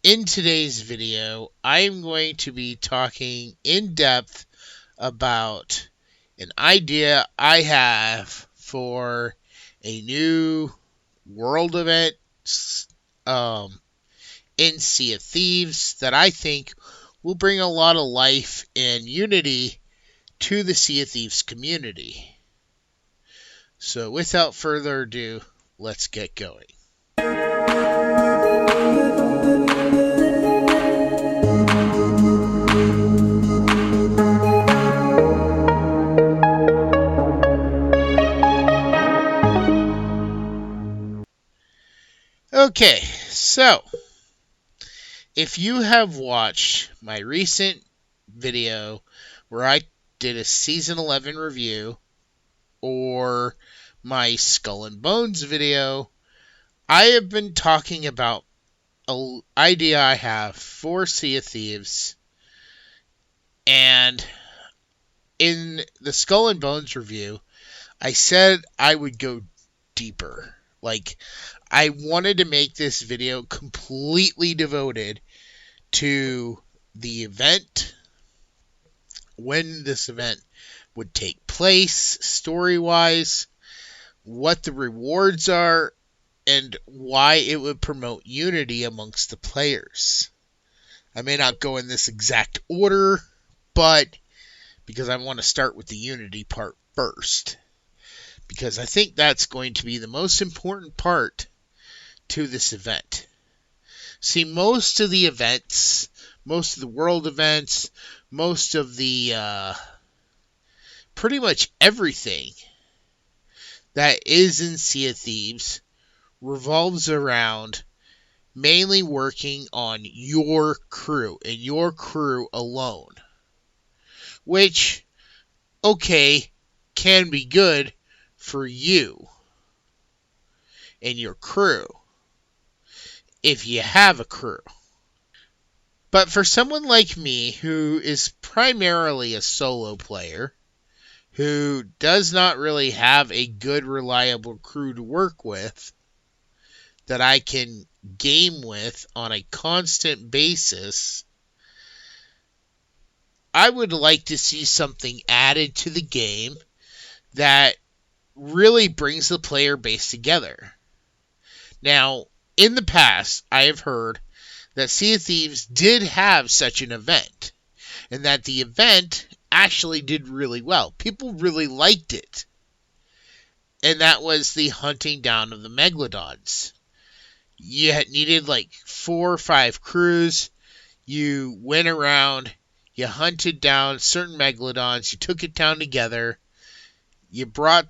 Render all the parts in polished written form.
In today's video, I am going to be talking in depth about an idea I have for a new world event um, in Sea of Thieves that I think will bring a lot of life and unity to the Sea of Thieves community. So without further ado, let's get going. Okay, so if you have watched my recent video where I did a Season 11 review or my Skull and Bones video, I have been talking about an idea I have for Sea of Thieves, and in the Skull and Bones review, I said I would go deeper. I wanted to make this video completely devoted to the event, when this event would take place, story-wise, what the rewards are, and why it would promote unity amongst the players. I may not go in this exact order, but because I want to start with the unity part first, because I think that's going to be the most important part to this event. See, most of the events, most of the world events, most of the pretty much everything that is in Sea of Thieves revolves around mainly working on your crew and your crew alone, which, okay, can be good for you and your crew if you have a crew. But for someone like me who is primarily a solo player, who does not really have a good, reliable crew to work with that I can game with on a constant basis, I would like to see something added to the game that really brings the player base together. Now, in the past, I have heard that Sea of Thieves did have such an event, and that the event actually did really well. People really liked it. And that was the hunting down of the Megalodons. You needed like 4 or 5 crews. You went around, you hunted down certain Megalodons, you took it down together, you brought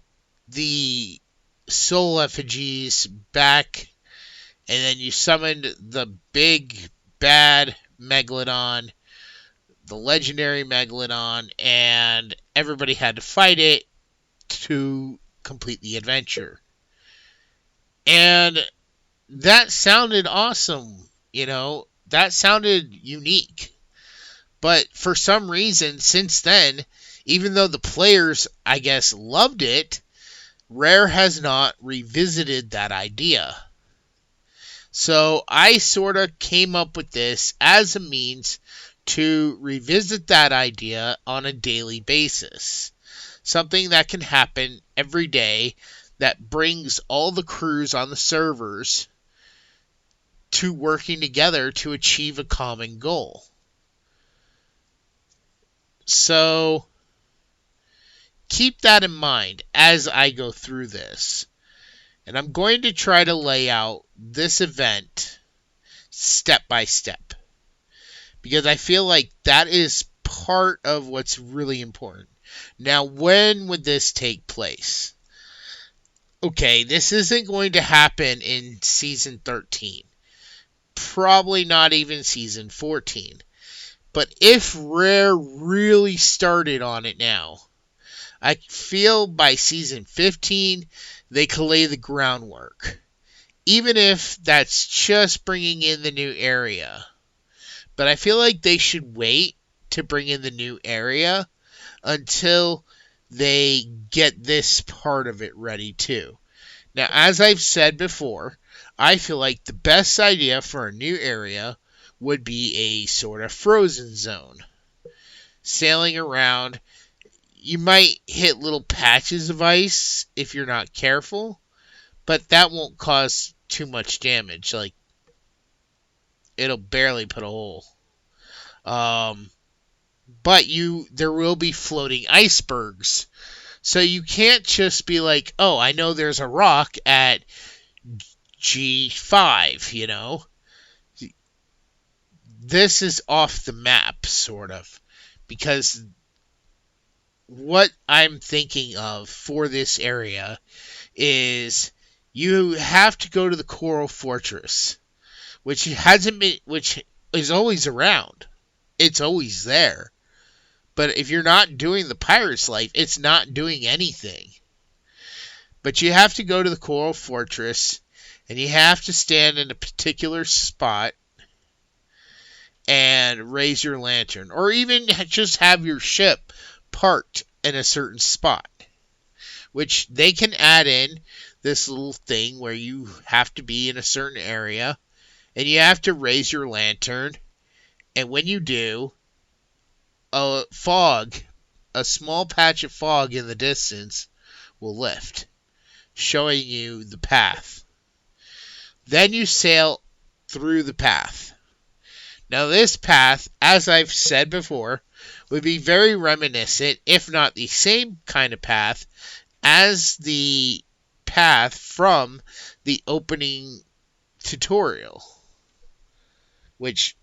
the soul effigies back, and then you summoned the big bad Megalodon, the legendary Megalodon, and everybody had to fight it to complete the adventure. And that sounded awesome, that sounded unique. But for some reason, since then, even though the players, I guess, loved it, Rare has not revisited that idea. So I sort of came up with this as a means to revisit that idea on a daily basis. Something that can happen every day that brings all the crews on the servers to working together to achieve a common goal. So keep that in mind as I go through this. And I'm going to try to lay out this event step by step, because I feel like that is part of what's really important. Now, when would this take place? Okay, this isn't going to happen in Season 13. Probably not even Season 14. But if Rare really started on it now, I feel by Season 15, they could lay the groundwork. Even if that's just bringing in the new area. But I feel like they should wait to bring in the new area until they get this part of it ready too. Now, as I've said before, I feel like the best idea for a new area would be a sort of frozen zone. Sailing around, you might hit little patches of ice if you're not careful, but that won't cause too much damage. Like, it'll barely put a hole. But there will be floating icebergs. So you can't just be like, oh, I know there's a rock at G5, This is off the map, sort of. Because what I'm thinking of for this area is you have to go to the Coral Fortress, which is always around. It's always there. But if you're not doing the pirate's life, it's not doing anything. But you have to go to the Coral Fortress, and you have to stand in a particular spot and raise your lantern. Or even just have your ship parked in a certain spot. Which they can add in this little thing where you have to be in a certain area, and you have to raise your lantern. And when you do, a small patch of fog in the distance will lift, showing you the path. Then you sail through the path. Now this path, as I've said before, would be very reminiscent, if not the same kind of path, as the path from the opening tutorial, which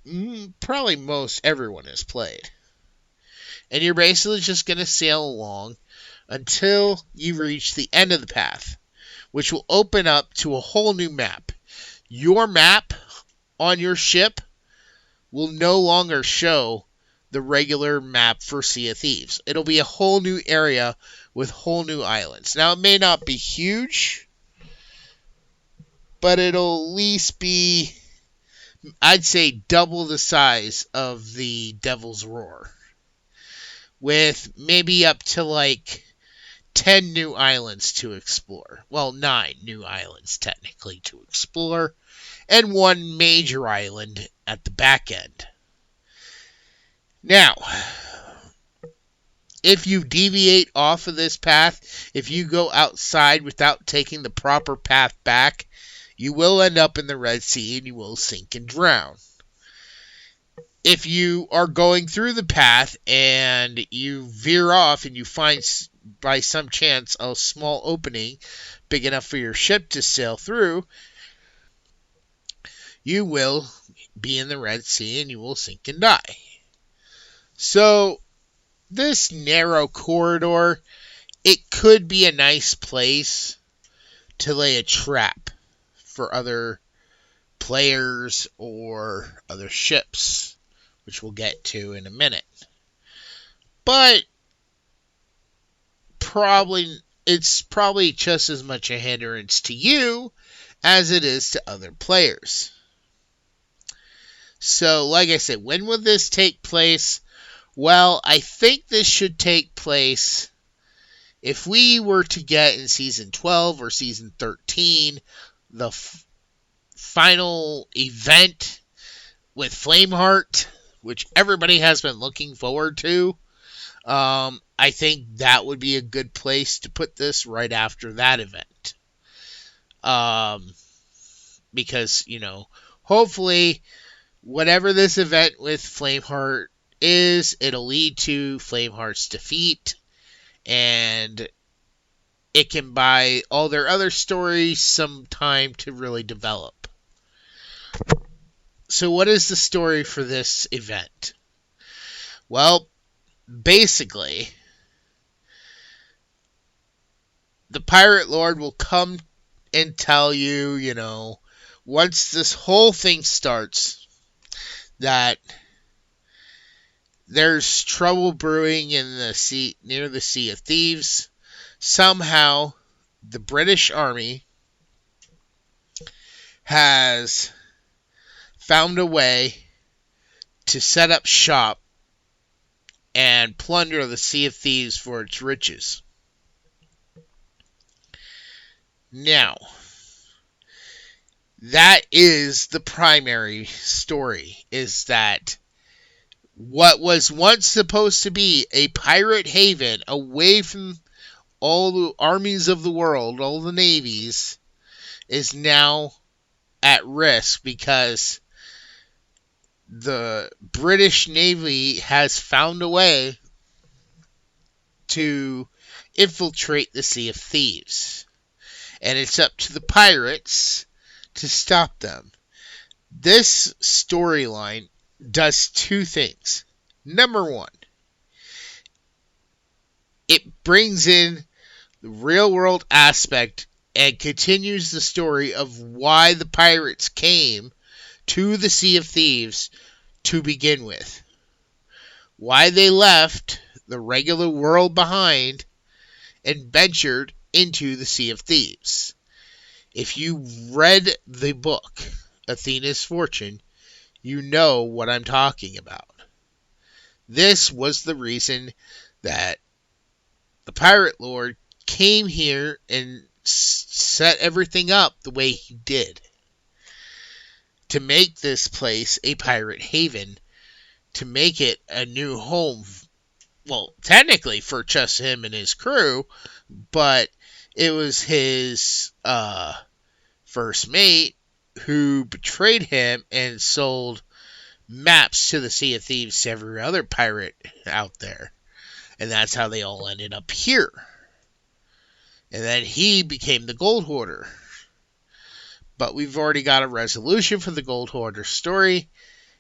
probably most everyone has played. And you're basically just going to sail along until you reach the end of the path, which will open up to a whole new map. Your map on your ship will no longer show the regular map for Sea of Thieves. It'll be a whole new area with whole new islands. Now, it may not be huge, but it'll at least be, I'd say, double the size of the Devil's Roar, with maybe up to like 10 new islands to explore. Well, 9 new islands technically to explore, and 1 major island at the back end. Now, if you deviate off of this path, if you go outside without taking the proper path back, you will end up in the Red Sea and you will sink and drown. If you are going through the path and you veer off and you find by some chance a small opening big enough for your ship to sail through, you will be in the Red Sea and you will sink and die. So, this narrow corridor, it could be a nice place to lay a trap for other players or other ships, which we'll get to in a minute. But it's probably just as much a hindrance to you as it is to other players. So, like I said, when will this take place? Well, I think this should take place if we were to get in Season 12 or Season 13, the final event with Flameheart, which everybody has been looking forward to. I think that would be a good place to put this right after that event. Because, hopefully, whatever this event with Flameheart is, it'll lead to Flameheart's defeat, and it can buy all their other stories some time to really develop. So what is the story for this event? Well, basically, the Pirate Lord will come and tell you, once this whole thing starts, that there's trouble brewing in the sea, near the Sea of Thieves. Somehow, the British Army has found a way to set up shop and plunder the Sea of Thieves for its riches. Now, That is the primary story, is that what was once supposed to be a pirate haven away from all the armies of the world, all the navies, is now at risk because the British Navy has found a way to infiltrate the Sea of Thieves. And it's up to the pirates to stop them. This storyline does two things. Number one, it brings in the real world aspect and continues the story of why the pirates came to the Sea of Thieves to begin with. Why they left the regular world behind and ventured into the Sea of Thieves. If you read the book, Athena's Fortune, you know what I'm talking about. This was the reason that the Pirate Lord came here and set everything up the way he did. To make this place a pirate haven, to make it a new home. Well, technically for just him and his crew, but it was his first mate who betrayed him and sold maps to the Sea of Thieves to every other pirate out there. And that's how they all ended up here. And then he became the gold hoarder. But we've already got a resolution for the gold hoarder story,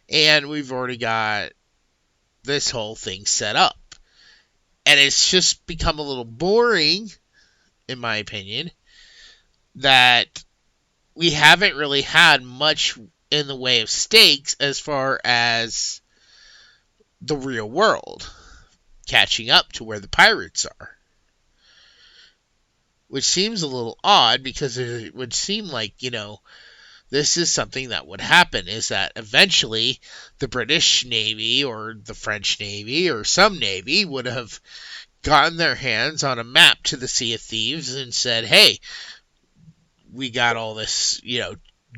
and we've already got this whole thing set up. And it's just become a little boring, in my opinion, that we haven't really had much in the way of stakes as far as the real world catching up to where the pirates are. Which seems a little odd because it would seem like, this is something that would happen, is that eventually the British Navy or the French Navy or some Navy would have gotten their hands on a map to the Sea of Thieves and said, hey, we got all this,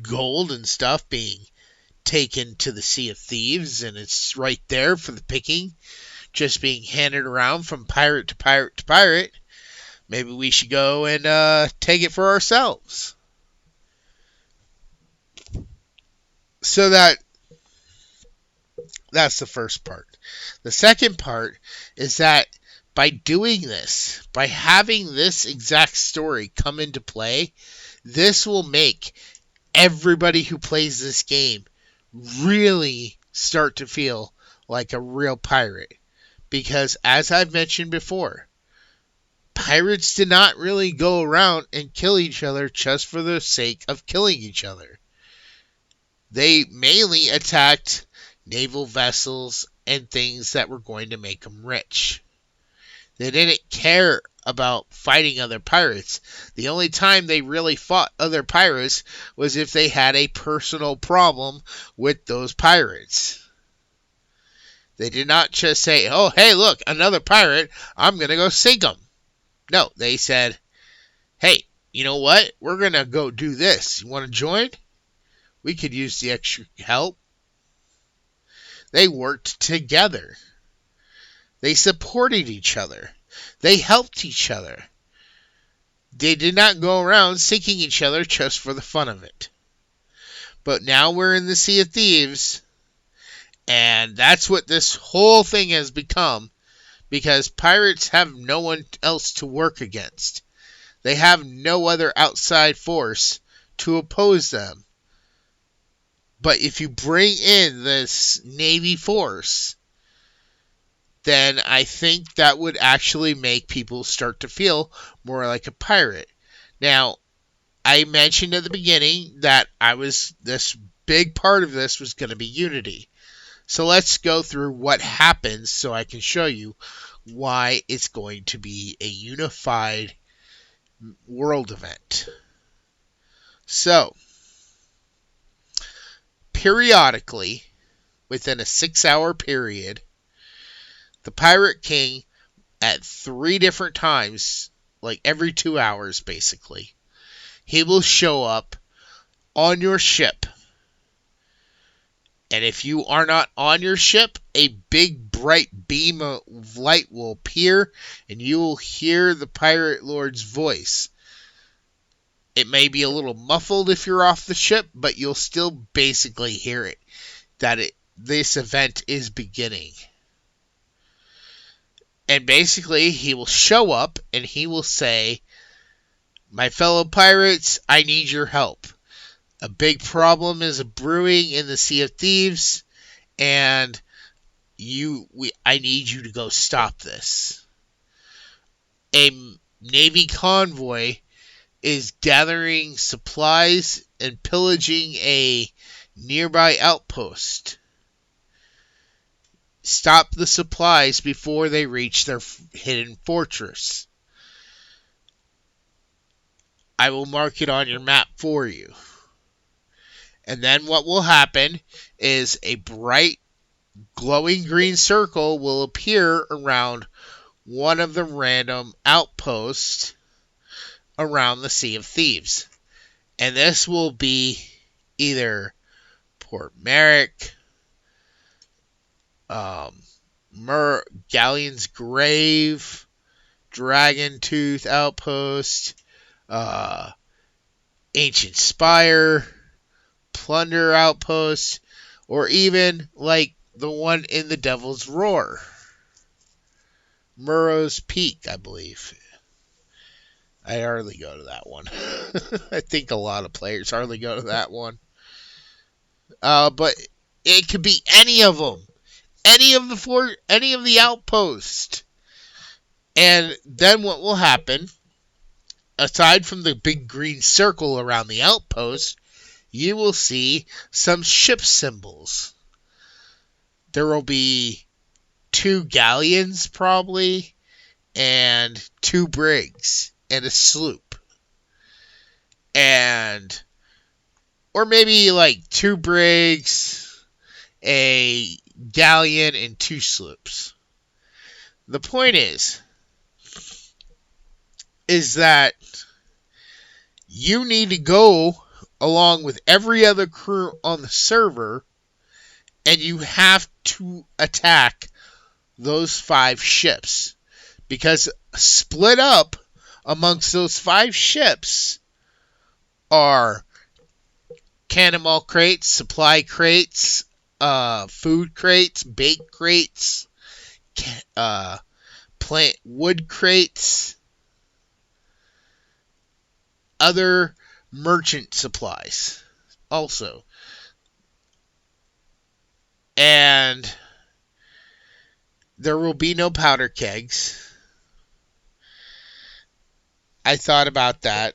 gold and stuff being taken to the Sea of Thieves, and it's right there for the picking, just being handed around from pirate to pirate to pirate. Maybe we should go and take it for ourselves. So that's the first part. The second part is that by doing this, by having this exact story come into play, this will make everybody who plays this game really start to feel like a real pirate. Because as I've mentioned before, pirates did not really go around and kill each other just for the sake of killing each other. They mainly attacked naval vessels and things that were going to make them rich. They didn't care about fighting other pirates. The only time they really fought other pirates was if they had a personal problem with those pirates. They did not just say, oh, hey, look, another pirate, I'm going to go sink him. No, they said, hey, you know what? We're going to go do this. You want to join? We could use the extra help. They worked together. They supported each other. They helped each other. They did not go around sinking each other just for the fun of it. But now we're in the Sea of Thieves, and that's what this whole thing has become, because pirates have no one else to work against. They have no other outside force to oppose them. But if you bring in this Navy force, then I think that would actually make people start to feel more like a pirate. Now, I mentioned at the beginning that this big part of this was going to be unity. So let's go through what happens so I can show you why it's going to be a unified world event. So, periodically, within a 6-hour period, the Pirate King, at 3 different times, like every 2 hours basically, he will show up on your ship. And if you are not on your ship, a big bright beam of light will appear, and you will hear the pirate lord's voice. It may be a little muffled if you're off the ship, but you'll still basically hear it, this event is beginning. And basically, he will show up, and he will say, "My fellow pirates, I need your help. A big problem is brewing in the Sea of Thieves, and I need you to go stop this." A Navy convoy is gathering supplies and pillaging a nearby outpost. Stop the supplies before they reach their hidden fortress. I will mark it on your map for you. And then what will happen is a bright, glowing green circle will appear around one of the random outposts around the Sea of Thieves. And this will be either Port Merrick, Galleon's Grave, Dragon Tooth Outpost, Ancient Spire, Plunder Outpost, or even like the one in the Devil's Roar, Murrow's Peak, I believe. I hardly go to that one. I think a lot of players hardly go to that one. But it could be any of them, any of the outposts. And then what will happen? Aside from the big green circle around the outpost, you will see some ship symbols. There will be 2 galleons probably, and 2 brigs, and a sloop. Or maybe like 2 brigs, a galleon, and 2 sloops. The point is that you need to go along with every other crew on the server, and you have to attack those 5 ships. Because split up amongst those 5 ships are cannonball crates, supply crates, food crates, bait crates, plant wood crates, other merchant supplies also. And there will be no powder kegs. I thought about that.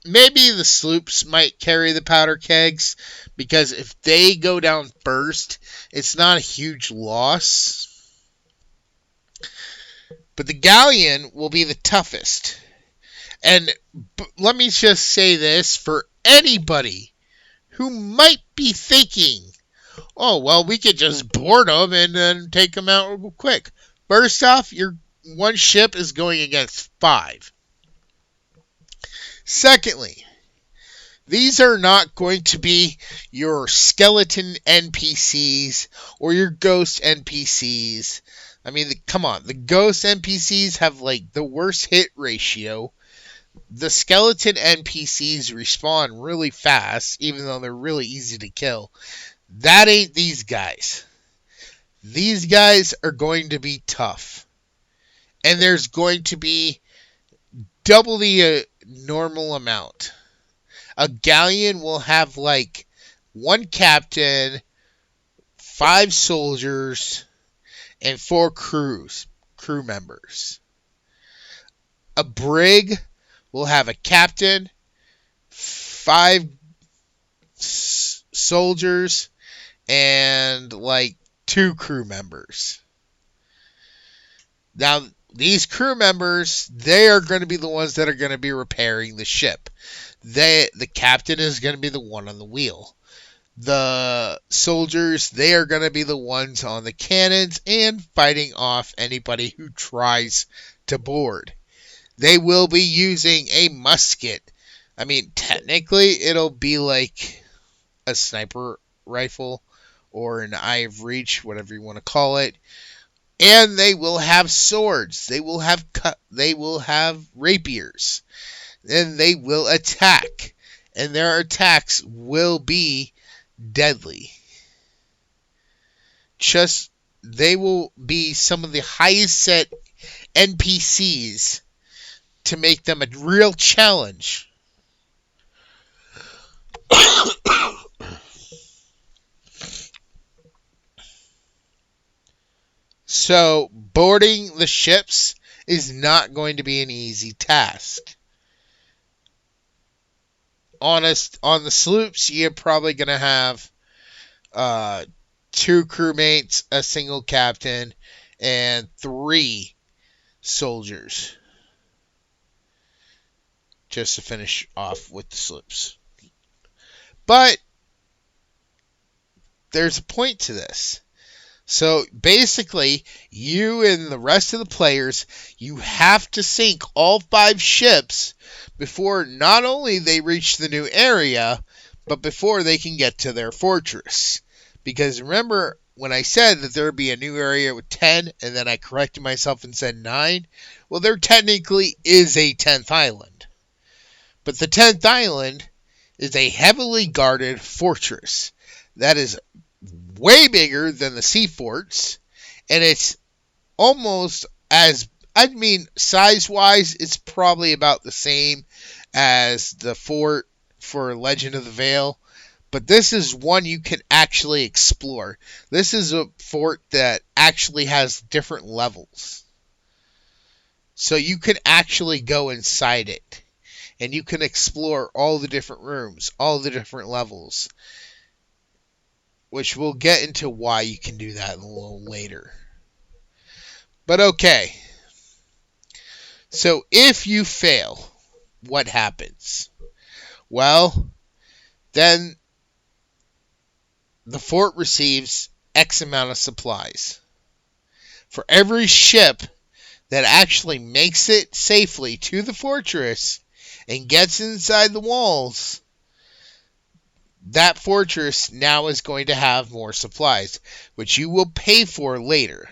Maybe the sloops might carry the powder kegs, because if they go down first, it's not a huge loss. But the galleon will be the toughest. And let me just say this for anybody who might be thinking, "Oh, well, we could just board them and then take them out real quick." First off, your one ship is going against 5. Secondly, these are not going to be your skeleton NPCs or your ghost NPCs. I mean, come on. The ghost NPCs have like the worst hit ratio. The skeleton NPCs respawn really fast, even though they're really easy to kill. That ain't these guys. These guys are going to be tough. And there's going to be double the normal amount. A galleon will have like 1 captain, 5 soldiers, and 4 crew members. A brig will have a captain, 5 soldiers, and like 2 crew members. Now, these crew members, they are going to be the ones that are going to be repairing the ship. The captain is going to be the one on the wheel. The soldiers, they are going to be the ones on the cannons and fighting off anybody who tries to board. They will be using a musket I mean, technically, it'll be like a sniper rifle or an eye of reach, whatever you want to call it. And they will have swords. They will have rapiers. And they will attack. And their attacks will be deadly. Just they will be some of the highest set NPCs to make them a real challenge. So, boarding the ships is not going to be an easy task. On the sloops, you're probably going to have 2 crewmates, a single captain, and 3 soldiers. Just to finish off with the sloops. But there's a point to this. So basically, you and the rest of the players, you have to sink all 5 ships before not only they reach the new area, but before they can get to their fortress. Because remember when I said that there would be a new area with 10, and then I corrected myself and said 9? Well, there technically is a 10th island. But the 10th island is a heavily guarded fortress that is way bigger than the sea forts, and it's almost size-wise, it's probably about the same as the fort for Legend of the Veil, but this is one you can actually explore. This is a fort that actually has different levels. So you can actually go inside it, and you can explore all the different rooms, all the different levels, which we'll get into why you can do that a little later. But okay. So if you fail, what happens? Well, then the fort receives X amount of supplies. For every ship that actually makes it safely to the fortress and gets inside the walls, that fortress now is going to have more supplies, which you will pay for later.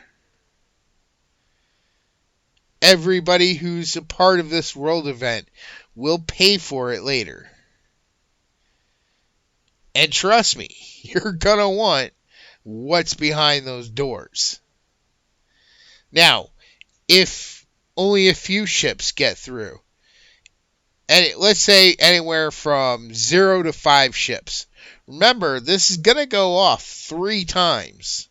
Everybody who's a part of this world event will pay for it later. And trust me, you're going to want what's behind those doors. Now, if only a few ships get through, and let's say anywhere from 0 to 5 ships. Remember, this is going to go off 3 times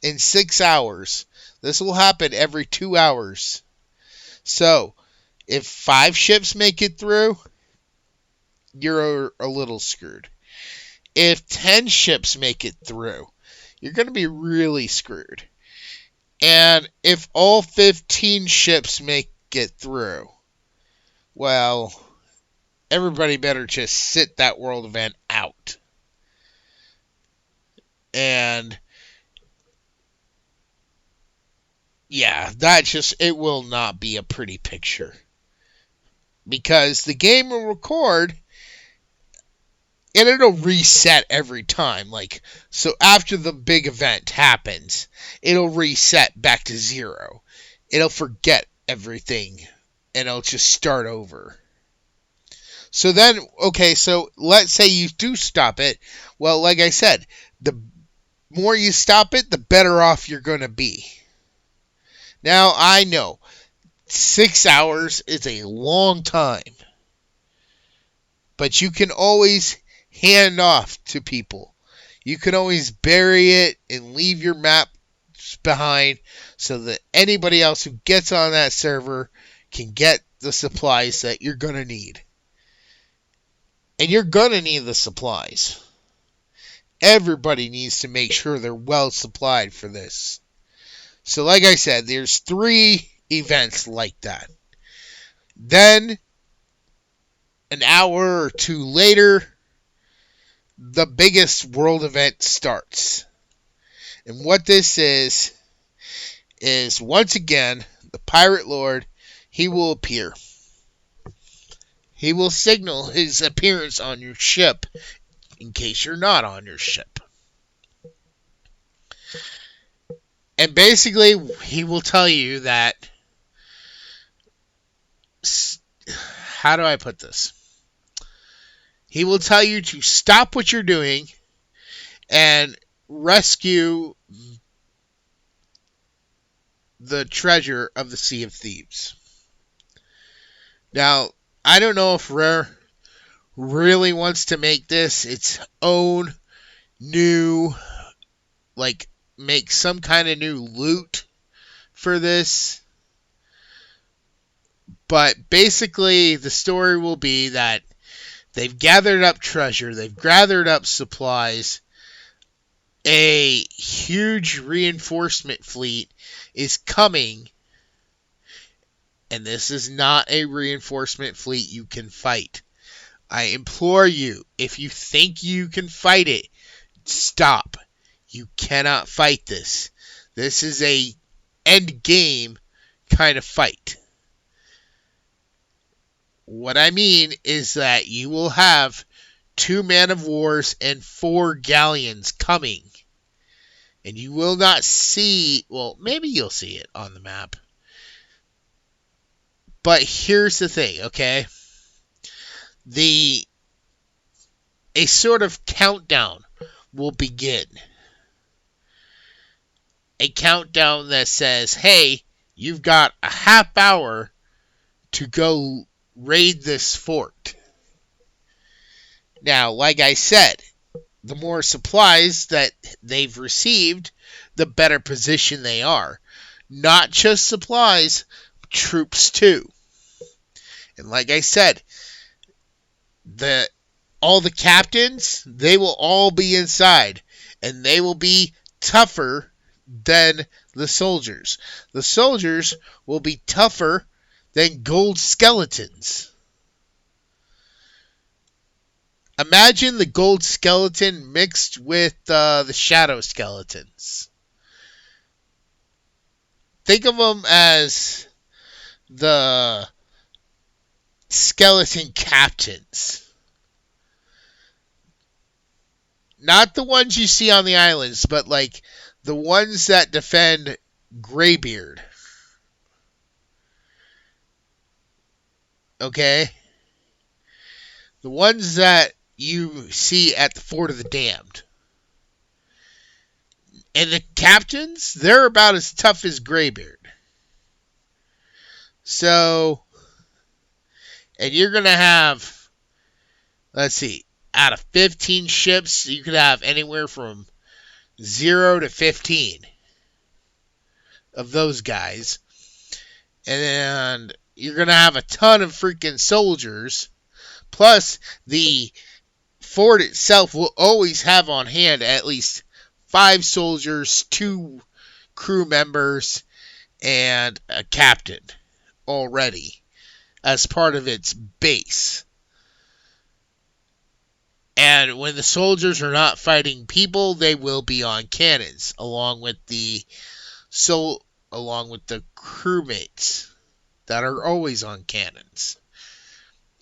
in 6 hours. This will happen every 2 hours. So, if 5 ships make it through, you're a little screwed. If 10 ships make it through, you're going to be really screwed. And if all 15 ships make it through, well, everybody better just sit that world event out. And yeah, it will not be a pretty picture. Because the game will record and it'll reset every time. So after the big event happens, it'll reset back to 0. It'll forget everything and it'll just start over. So then, okay, so let's say you do stop it. Well, like I said, the more you stop it, the better off you're going to be. Now, I know 6 hours is a long time, but you can always hand off to people. You can always bury it and leave your maps behind so that anybody else who gets on that server can get the supplies that you're going to need. And you're going to need the supplies. Everybody needs to make sure they're well supplied for this. So like I said, there's 3 events like that. Then, an hour or 2 later, the biggest world event starts. And what this is once again, the Pirate Lord, he will appear. he will signal his appearance on your ship in case you're not on your ship. And basically, he will tell you that... How do I put this? He will tell you to stop what you're doing and rescue the treasure of the Sea of Thieves. Now, I don't know if Rare really wants to make this its own new, like, make some kind of new loot for this. But basically, the story will be that they've gathered up treasure, they've gathered up supplies, a huge reinforcement fleet is coming, and this is not a reinforcement fleet you can fight. I implore you, if you think you can fight it, stop. You cannot fight this. This is a end game kind of fight. What I mean is that you will have 2 man of wars and 4 galleons coming. And you will not see, well, maybe you'll see it on the map. But here's the thing, okay? A sort of countdown will begin. A countdown that says, hey, you've got a half hour to go raid this fort. Now, like I said, the more supplies that they've received, the better position they are. Not just supplies, troops too. And like I said, all the captains, they will all be inside. And they will be tougher than the soldiers. The soldiers will be tougher than gold skeletons. Imagine the gold skeleton mixed with the shadow skeletons. Think of them as the skeleton captains. Not the ones you see on the islands, but like the ones that defend Greybeard. Okay? The ones that you see at the Fort of the Damned. And the captains, they're about as tough as Greybeard. So, and you're going to have, let's see, out of 15 ships, you could have anywhere from 0 to 15 of those guys. And you're going to have a ton of freaking soldiers. Plus, the fort itself will always have on hand at least 5 soldiers, 2 crew members, and a captain already as part of its base. And when the soldiers are not fighting people, they will be on cannons, along with the crewmates that are always on cannons.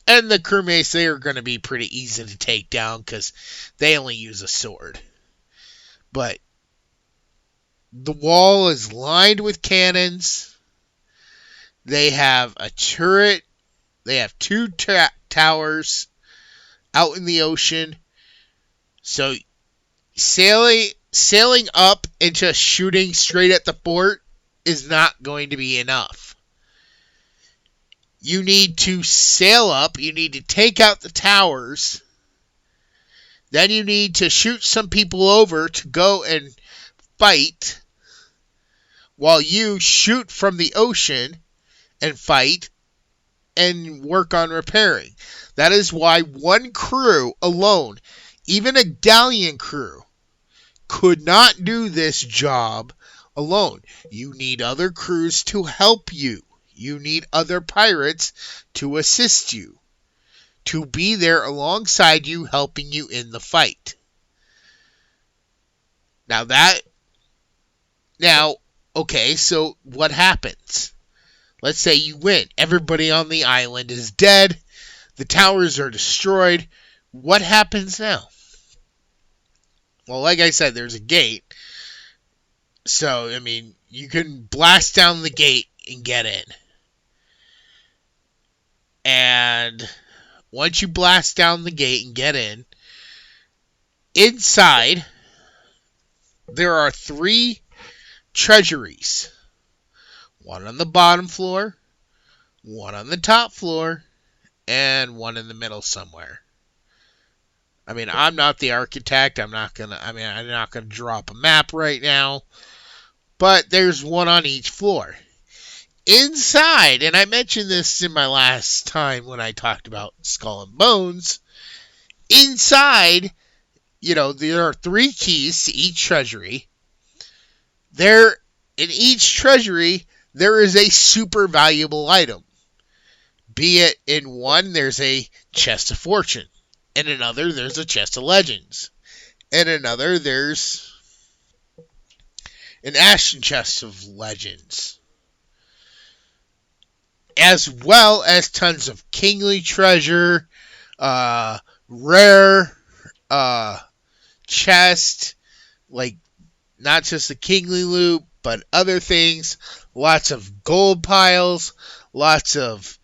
And the crewmates, they are going to be pretty easy to take down because they only use a sword. But the wall is lined with cannons. They have a turret. They have 2 towers out in the ocean. So sailing up and just shooting straight at the fort is not going to be enough. You need to sail up. You need to take out the towers. Then you need to shoot some people over to go and fight while you shoot from the ocean and fight and work on repairing. That is why one crew alone, even a galleon crew, could not do this job alone. You need other crews to help you. You need other pirates to assist you, to be there alongside you, helping you in the fight. Okay, so what happens? Let's say you win. Everybody on the island is dead. The towers are destroyed. What happens now? Well, like I said, there's a gate. So, I mean, you can blast down the gate and get in. And once you blast down the gate and get in, inside there are 3 treasuries. One on the bottom floor, one on the top floor, and one in the middle somewhere. I mean, I'm not the architect. I'm not gonna drop a map right now. But there's one on each floor. Inside, and I mentioned this in my last time when I talked about Skull and Bones, inside, there are 3 keys to each treasury. There, in each treasury, there is a super valuable item. Be it in one, there's a chest of fortune. In another, there's a chest of legends. In another, there's an ashen chest of legends. As well as tons of kingly treasure, rare chest, like not just the kingly loot, but other things. Lots of gold piles, lots of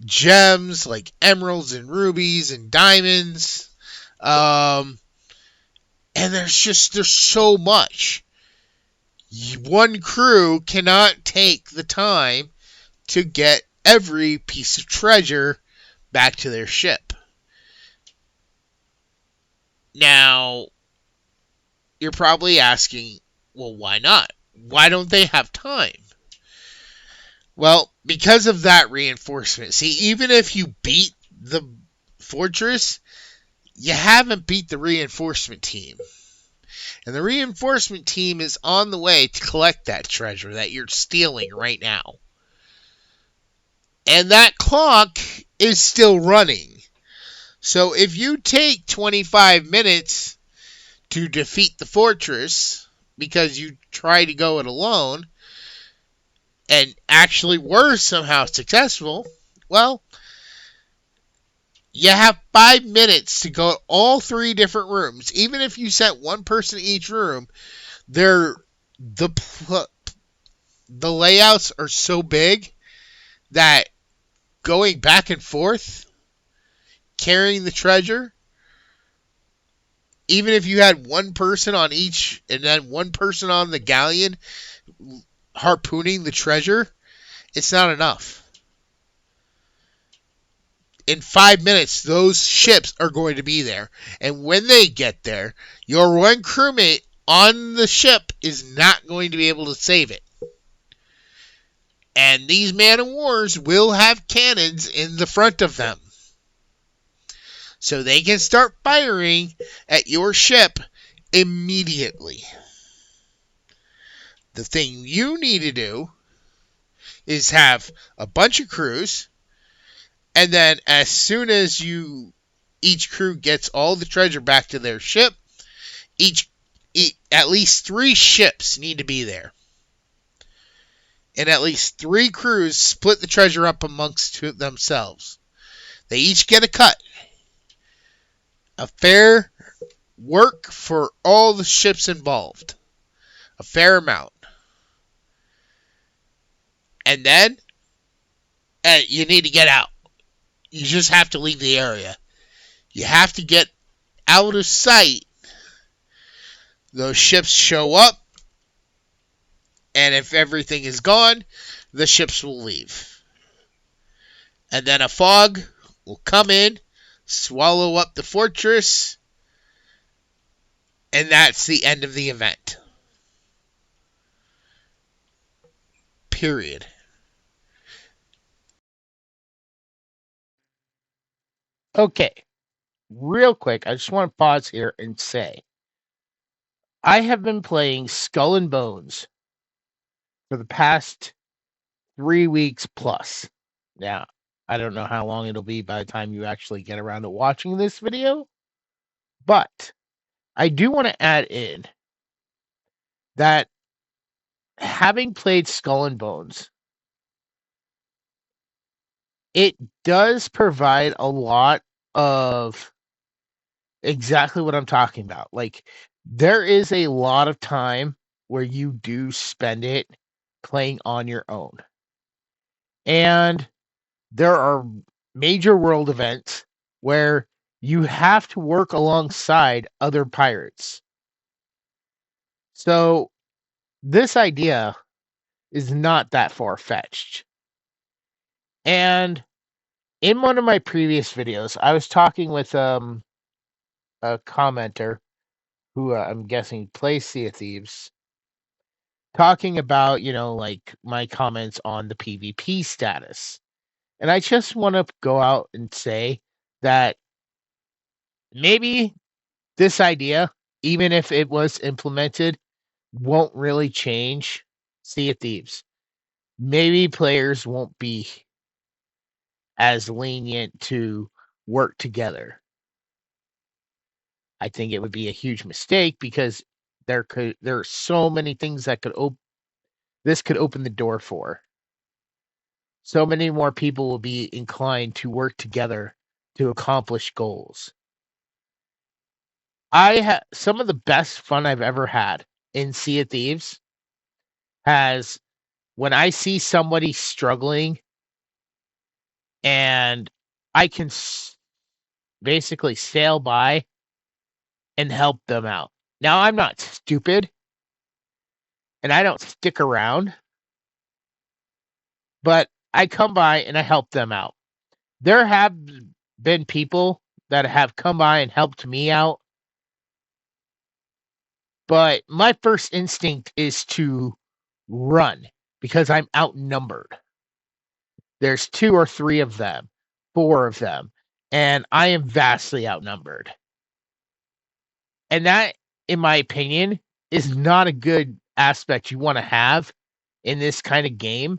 gems like emeralds and rubies and diamonds. And there's so much. One crew cannot take the time to get every piece of treasure back to their ship. Now, you're probably asking, well, why not? Why don't they have time? Well, because of that reinforcement. See, even if you beat the fortress, you haven't beat the reinforcement team. And the reinforcement team is on the way to collect that treasure that you're stealing right now. And that clock is still running. So if you take 25 minutes to defeat the fortress because you try to go it alone and actually were somehow successful, well, you have 5 minutes to go all 3 different rooms. Even if you set one person in each room, the layouts are so big that going back and forth, carrying the treasure, even if you had one person on each and then one person on the galleon harpooning the treasure, it's not enough. In 5 minutes, those ships are going to be there. And when they get there, your one crewmate on the ship is not going to be able to save it. And these man of wars will have cannons in the front of them. So they can start firing at your ship immediately. The thing you need to do is have a bunch of crews, and then as soon as each crew gets all the treasure back to their ship, at least 3 ships need to be there. And at least 3 crews split the treasure up amongst themselves. They each get a cut. A fair work for all the ships involved. A fair amount. And then, you need to get out. You just have to leave the area. You have to get out of sight. Those ships show up. And if everything is gone, the ships will leave. And then a fog will come in, swallow up the fortress, and that's the end of the event. Period. Okay, real quick, I just want to pause here and say, I have been playing Skull and Bones for the past 3 weeks plus. Now, I don't know how long it'll be by the time you actually get around to watching this video, but I do want to add in that having played Skull and Bones, it does provide a lot of exactly what I'm talking about. Like, there is a lot of time where you do spend it playing on your own. And there are major world events where you have to work alongside other pirates. So, this idea is not that far fetched. And in one of my previous videos, I was talking with a commenter who I'm guessing plays Sea of Thieves, talking about, like my comments on the PvP status. And I just want to go out and say that maybe this idea, even if it was implemented, won't really change Sea of Thieves. Maybe players won't be as lenient to work together. I think it would be a huge mistake because there are so many things that this could open the door for. So many more people will be inclined to work together to accomplish goals. Some of the best fun I've ever had in Sea of Thieves has when I see somebody struggling and I can basically sail by and help them out. Now, I'm not stupid and I don't stick around, but I come by and I help them out. There have been people that have come by and helped me out, but my first instinct is to run because I'm outnumbered. There's 2 or 3 of them, 4 of them, and I am vastly outnumbered. And that, in my opinion, is not a good aspect you want to have in this kind of game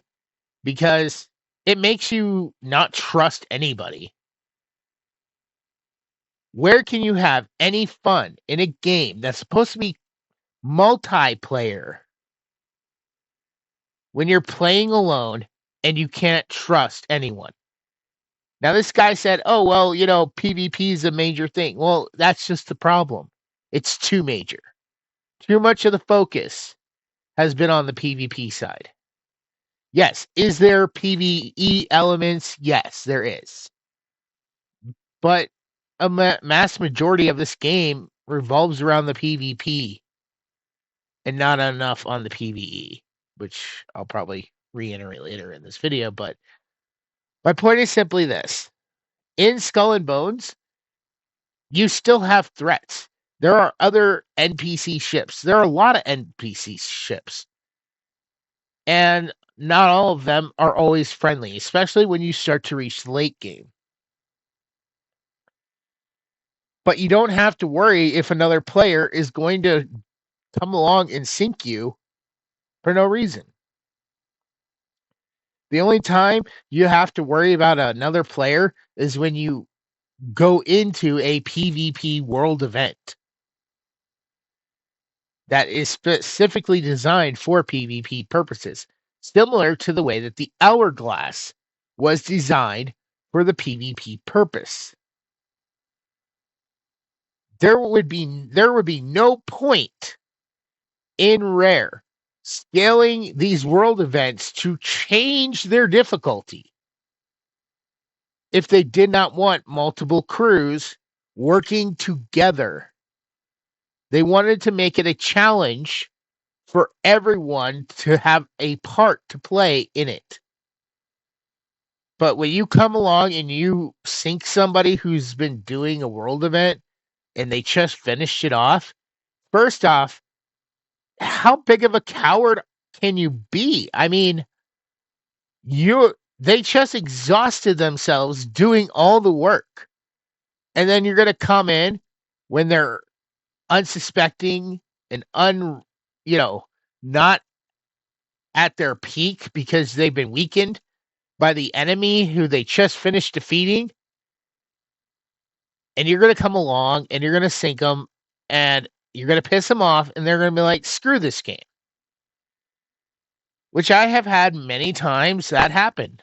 because it makes you not trust anybody. Where can you have any fun in a game that's supposed to be multiplayer when you're playing alone and you can't trust anyone? Now, this guy said, oh, well, PvP is a major thing. Well, that's just the problem. It's too major. Too much of the focus has been on the PvP side. Yes. Is there PvE elements? Yes, there is. But a mass majority of this game revolves around the PvP and not enough on the PvE, which I'll probably reiterate later in this video. But my point is simply this. In Skull and Bones, you still have threats. There are other NPC ships. There are a lot of NPC ships. And not all of them are always friendly, especially when you start to reach the late game. But you don't have to worry if another player is going to come along and sink you for no reason. The only time you have to worry about another player is when you go into a PvP world event that is specifically designed for PvP purposes, similar to the way that the Hourglass was designed for the PvP purpose. There would be no point in Rare scaling these world events to change their difficulty if they did not want multiple crews working together. They wanted to make it a challenge for everyone to have a part to play in it. But when you come along and you sink somebody who's been doing a world event and they just finished it off, first off, how big of a coward can you be? I mean, they just exhausted themselves doing all the work. And then you're going to come in when they're unsuspecting and not at their peak because they've been weakened by the enemy who they just finished defeating. And you're going to come along and you're going to sink them and you're going to piss them off and they're going to be like, screw this game. Which I have had many times that happen.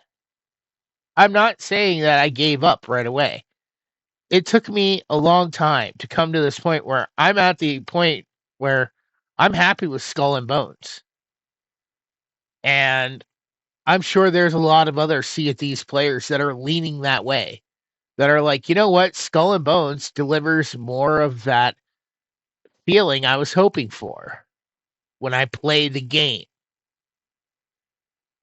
I'm not saying that I gave up right away. It took me a long time to come to this point where I'm at the point where I'm happy with Skull and Bones. And I'm sure there's a lot of other Sea of Thieves players that are leaning that way, that are like, you know what? Skull and Bones delivers more of that feeling I was hoping for when I play the game.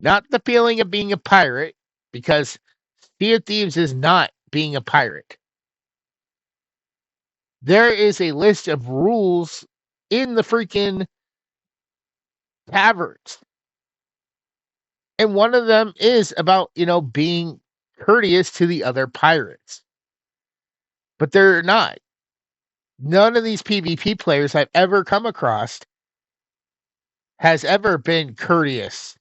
Not the feeling of being a pirate, because Sea of Thieves is not being a pirate. There is a list of rules in the freaking taverns. And one of them is about, being courteous to the other pirates. But they're not. None of these PvP players I've ever come across has ever been courteous.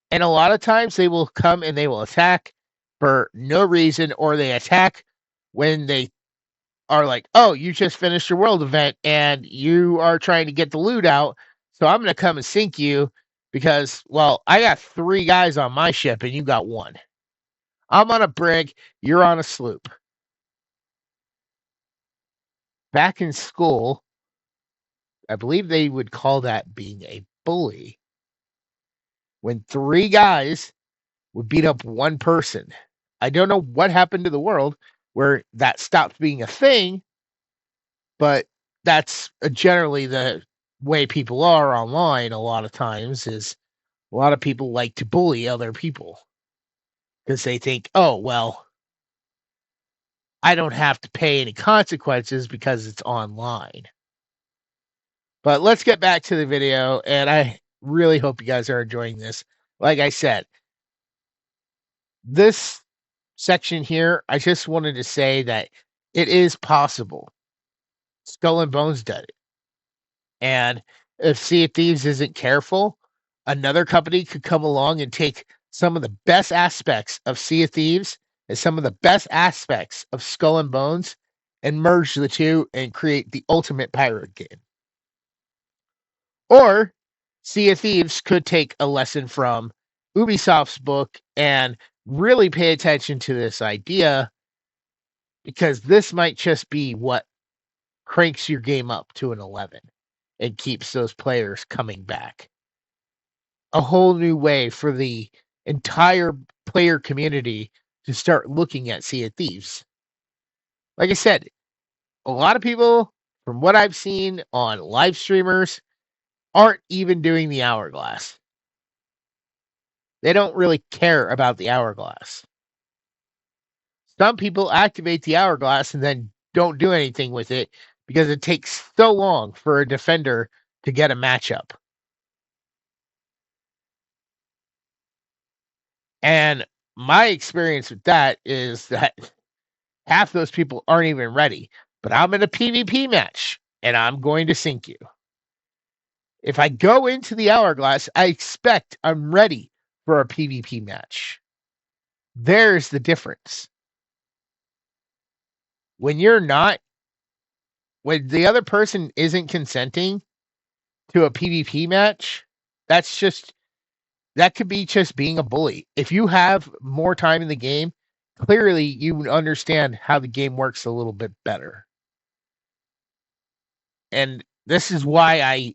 And a lot of times they will come and they will attack for no reason, or they attack when they are like, oh, you just finished your world event and you are trying to get the loot out, so I'm going to come and sink you because, well, I got 3 guys on my ship and you got 1. I'm on a brig, you're on a sloop. Back in school, I believe they would call that being a bully. When 3 guys would beat up 1 person. I don't know what happened to the world where that stopped being a thing, but that's generally the way people are online a lot of times. Is a lot of people like to bully other people because they think, oh, well, I don't have to pay any consequences because it's online. But let's get back to the video, and I really hope you guys are enjoying this. Like I said, this section here, I just wanted to say that it is possible. Skull and Bones did it. And if Sea of Thieves isn't careful, another company could come along and take some of the best aspects of Sea of Thieves and some of the best aspects of Skull and Bones and merge the two and create the ultimate pirate game. Or Sea of Thieves could take a lesson from Ubisoft's book and really pay attention to this idea, because this might just be what cranks your game up to an 11 and keeps those players coming back. A whole new way for the entire player community to start looking at Sea of Thieves. Like I said, a lot of people, from what I've seen on live streamers, aren't even doing the hourglass. They don't really care about the hourglass. Some people activate the hourglass and then don't do anything with it because it takes so long for a defender to get a matchup. And my experience with that is that half those people aren't even ready. But I'm in a PvP match and I'm going to sink you. If I go into the hourglass, I expect I'm ready for a PvP match. There's the difference. When you're not, when the other person isn't consenting to a PvP match, that could be just being a bully. If you have more time in the game, clearly you understand how the game works a little bit better. And this is why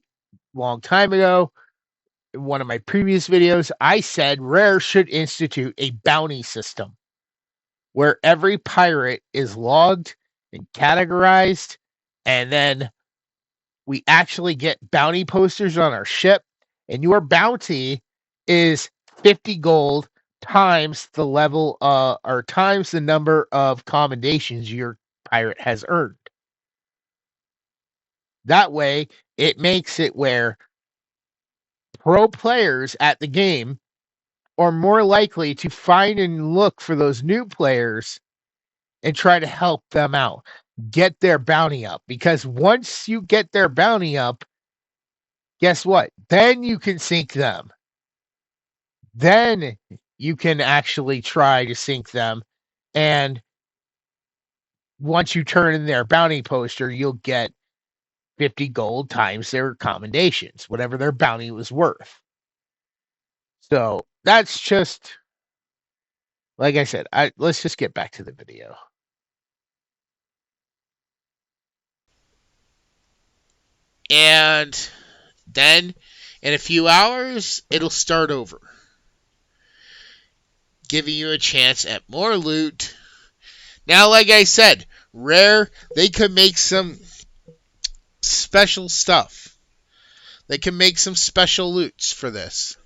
long time ago, in one of my previous videos, I said Rare should institute a bounty system where every pirate is logged and categorized, and then we actually get bounty posters on our ship, and your bounty is 50 gold times the level or times the number of commendations your pirate has earned. That way, it makes it where pro players at the game are more likely to find and look for those new players and try to help them out, get their bounty up. Because once you get their bounty up, guess what? Then you can sink them. Then you can actually try to sink them. And once you turn in their bounty poster, you'll get 50 gold times their commendations, whatever their bounty was worth. So that's just Like I said, let's just get back to the video. And then in a few hours, it'll start over, giving you a chance at more loot. Now, like I said, rare, they could make some special stuff. They can make some special loots for this.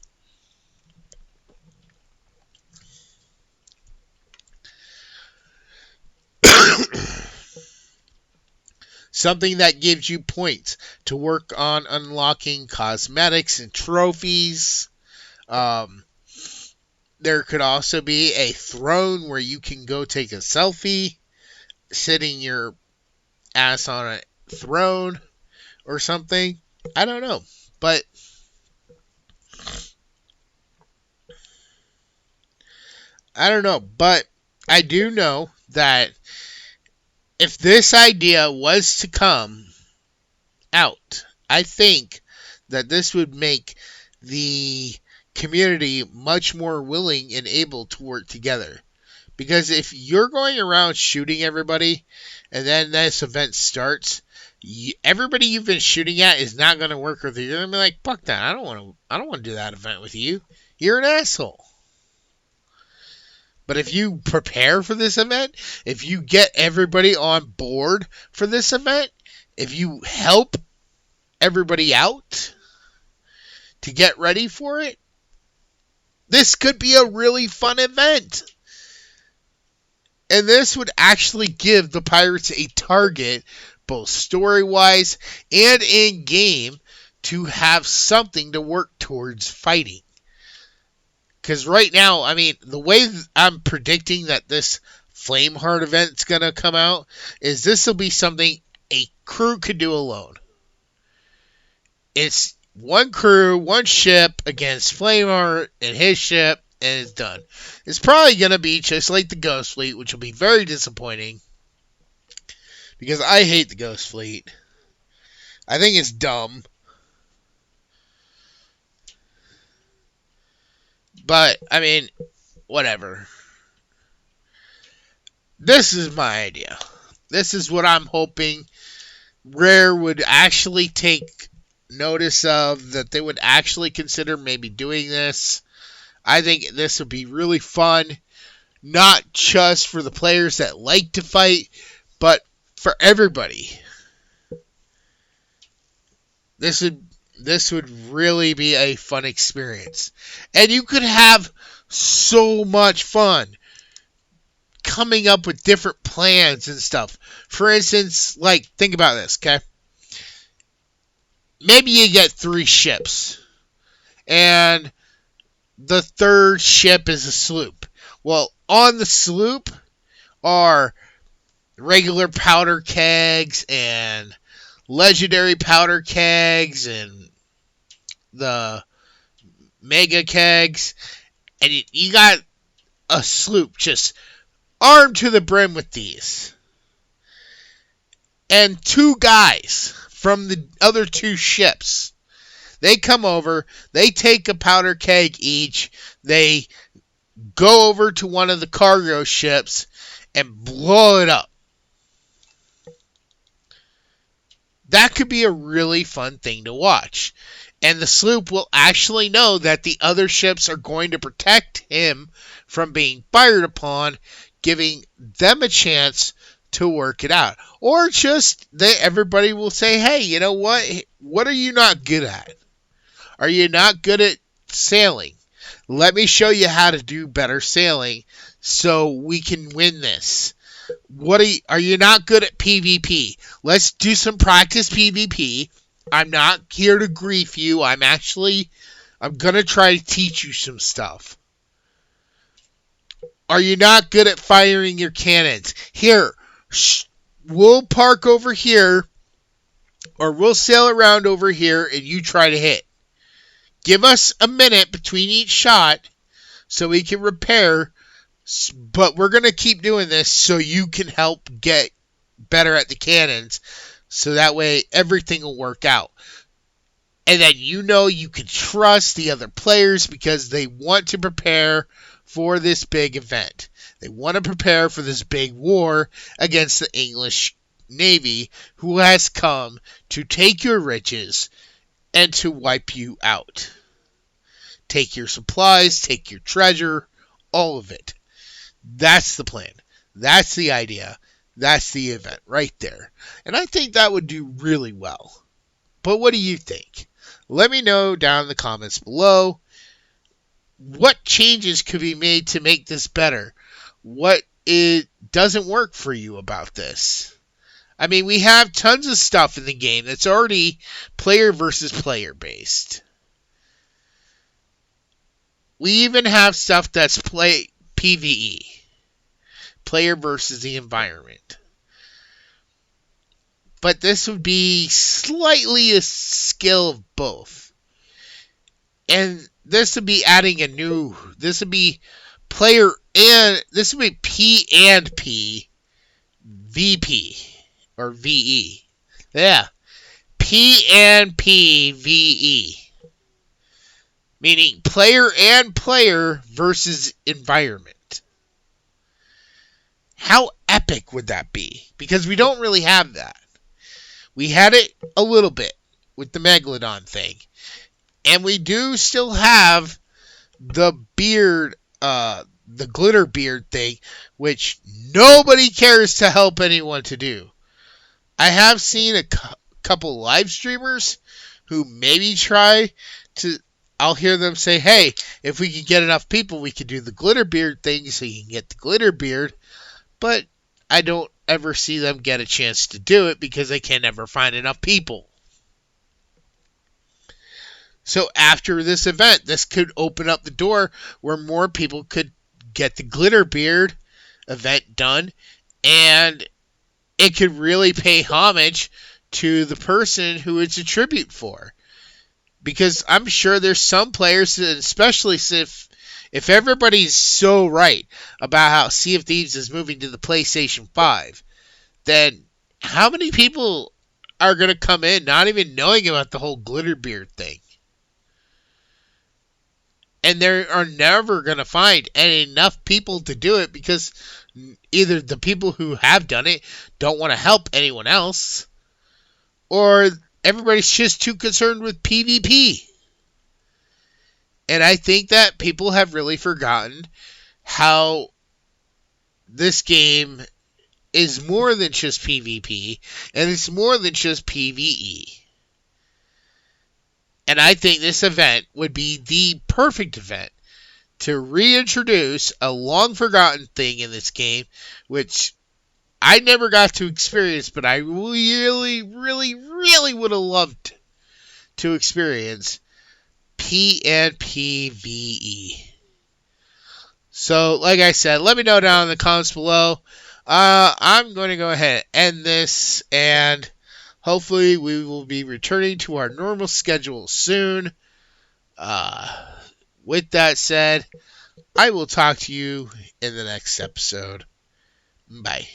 Something that gives you points to work on unlocking cosmetics and trophies. There could also be a throne where you can go take a selfie, sitting your ass on a throne or something. I don't know. But I do know that if this idea was to come out, I think that this would make the community much more willing and able to work together. Because if you're going around shooting everybody and then this event starts, everybody you've been shooting at is not going to work with you. You're going to be like, fuck that. I don't want to do that event with you. You're an asshole. But if you prepare for this event, if you get everybody on board for this event, if you help everybody out to get ready for it, this could be a really fun event. And this would actually give the pirates a target, both story-wise and in-game, to have something to work towards fighting. Because right now, I mean, the way I'm predicting that this Flameheart event's going to come out is this will be something a crew could do alone. It's one crew, one ship against Flameheart and his ship, and it's done. It's probably going to be just like the Ghost Fleet, which will be very disappointing. Because I hate the Ghost Fleet. I think it's dumb. But, I mean, whatever. This is my idea. This is what I'm hoping Rare would actually take notice of, that they would actually consider maybe doing this. I think this would be really fun, not just for the players that like to fight, but for everybody. This would really be a fun experience. And you could have so much fun coming up with different plans and stuff. For instance, like, think about this, okay? Maybe you get 3 ships, and the third ship is a sloop. Well, on the sloop are regular powder kegs and legendary powder kegs and the mega kegs, and you got a sloop just armed to the brim with these. And 2 guys from the other 2 ships, they come over, they take a powder keg each, they go over to one of the cargo ships and blow it up. That could be a really fun thing to watch. And the sloop will actually know that the other ships are going to protect him from being fired upon, giving them a chance to work it out. Or just everybody will say, hey, you know what? What are you not good at? Are you not good at sailing? Let me show you how to do better sailing so we can win this. Are you not good at PvP? Let's do some practice PvP. I'm not here to grief you. I'm going to try to teach you some stuff. Are you not good at firing your cannons? Here, we'll park over here, or we'll sail around over here, and you try to hit. Give us a minute between each shot so we can repair, but we're going to keep doing this so you can help get better at the cannons, so that way everything will work out. And then you can trust the other players because they want to prepare for this big event. They want to prepare for this big war against the English Navy, who has come to take your riches and to wipe you out. Take your supplies, take your treasure, all of it. That's the plan. That's the idea. That's the event right there. And I think that would do really well. But what do you think? Let me know down in the comments below. What changes could be made to make this better? What it doesn't work for you about this? I mean, we have tons of stuff in the game that's already player versus player based. We even have stuff that's PvE. Player versus the environment. But this would be slightly a skill of both. And this would be adding this would be this would be P and P, VP, or VE. Yeah. P and P, VE. Meaning player and player versus environment. How epic would that be? Because we don't really have that. We had it a little bit with the Megalodon thing. And we do still have the beard, the glitter beard thing, which nobody cares to help anyone to do. I have seen a couple live streamers who maybe try to, I'll hear them say, hey, if we could get enough people, we could do the glitter beard thing so you can get the glitter beard. But I don't ever see them get a chance to do it because they can never find enough people. So after this event, this could open up the door where more people could get the glitter beard event done, and it could really pay homage to the person who it's a tribute for. Because I'm sure there's some players, especially if everybody's so right about how Sea of Thieves is moving to the PlayStation 5, then how many people are going to come in not even knowing about the whole glitter beard thing? And they are never going to find enough people to do it because either the people who have done it don't want to help anyone else, or everybody's just too concerned with PvP. And I think that people have really forgotten how this game is more than just PvP, and it's more than just PvE. And I think this event would be the perfect event to reintroduce a long-forgotten thing in this game, which I never got to experience, but I really, really, really would have loved to experience. P and PvE. So, like I said, let me know down in the comments below. I'm going to go ahead and end this, and hopefully we will be returning to our normal schedule soon. With that said, I will talk to you in the next episode. Bye.